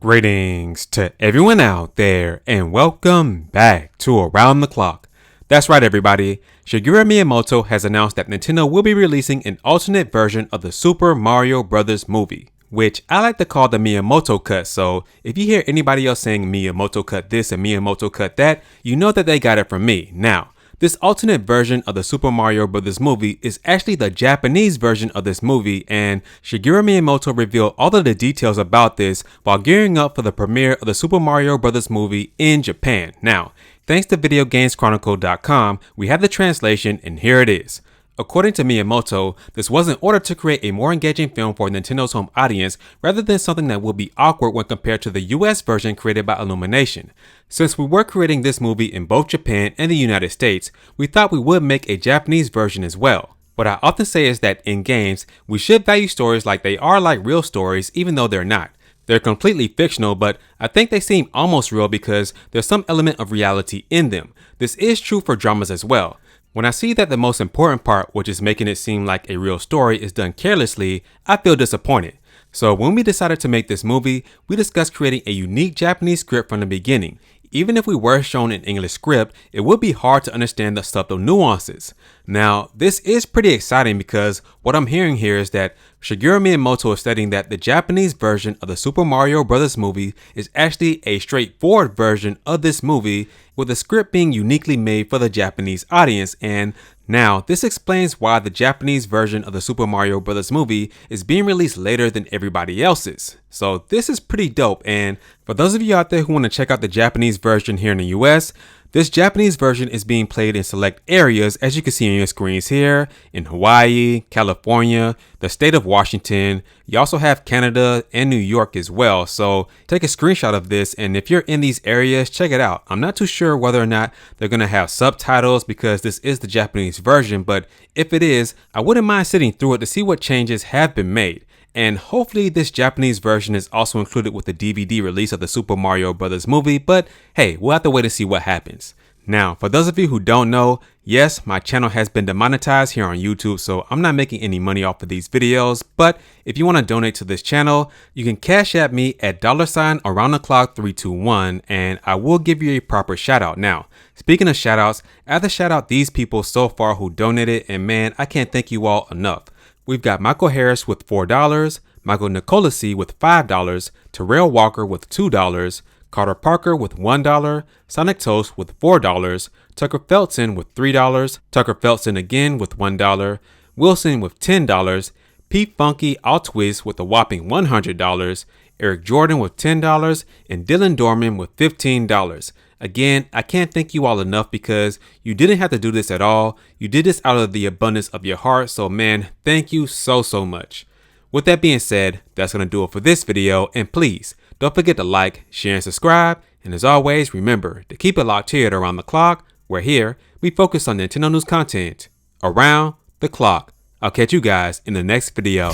Greetings to everyone out there and welcome back to Around the Clock. That's right everybody, Shigeru Miyamoto has announced that Nintendo will be releasing an alternate version of the Super Mario Bros. Movie, which I like to call the Miyamoto cut, so if you hear anybody else saying Miyamoto cut this and Miyamoto cut that, you know that they got it from me. Now, this alternate version of the Super Mario Bros. Movie is actually the Japanese version of this movie, and Shigeru Miyamoto revealed all of the details about this while gearing up for the premiere of the Super Mario Bros. Movie in Japan. Now, thanks to VideoGamesChronicle.com, we have the translation and here it is. According to Miyamoto, this was in order to create a more engaging film for Nintendo's home audience rather than something that would be awkward when compared to the US version created by Illumination. Since we were creating this movie in both Japan and the United States, we thought we would make a Japanese version as well. What I often say is that in games, we should value stories like they are like real stories even though they're not. They're completely fictional, but I think they seem almost real because there's some element of reality in them. This is true for dramas as well. When I see that the most important part, which is making it seem like a real story, is done carelessly, I feel disappointed. So when we decided to make this movie, we discussed creating a unique Japanese script from the beginning. Even if we were shown an English script, it would be hard to understand the subtle nuances. Now, this is pretty exciting because what I'm hearing here is that Shigeru Miyamoto is stating that the Japanese version of the Super Mario Bros. Movie is actually a straightforward version of this movie with the script being uniquely made for the Japanese audience, and now this explains why the Japanese version of the Super Mario Bros. Movie is being released later than everybody else's. So this is pretty dope, and for those of you out there who want to check out the Japanese version here in the US, this Japanese version is being played in select areas, as you can see on your screens here, in Hawaii, California, the state of Washington. You also have Canada and New York as well. So take a screenshot of this, and if you're in these areas, check it out. I'm not too sure whether or not they're going to have subtitles because this is the Japanese version, but if it is, I wouldn't mind sitting through it to see what changes have been made. And hopefully this Japanese version is also included with the DVD release of the Super Mario Bros. Movie, but hey, we'll have to wait to see what happens. Now, for those of you who don't know, yes, my channel has been demonetized here on YouTube, so I'm not making any money off of these videos, but if you want to donate to this channel, you can cash at me at $aroundtheclock321, and I will give you a proper shout out. Now, speaking of shout outs, I have to shout out these people so far who donated, and man, I can't thank you all enough. We've got Michael Harris with $4, Michael Nicolasi with $5, Terrell Walker with $2, Carter Parker with $1, Sonic Toast with $4, Tucker Felton with $3, Tucker Felton again with $1, Wilson with $10, Pete Funky Altwist with a whopping $100, Eric Jordan with $10, and Dylan Dorman with $15. Again, I can't thank you all enough because you didn't have to do this at all. You did this out of the abundance of your heart, so man, thank you so much. With that being said, that's going to do it for this video, and please, don't forget to like, share, and subscribe, and as always, remember to keep it locked here at Around the Clock, where here, we focus on Nintendo news content around the clock. I'll catch you guys in the next video.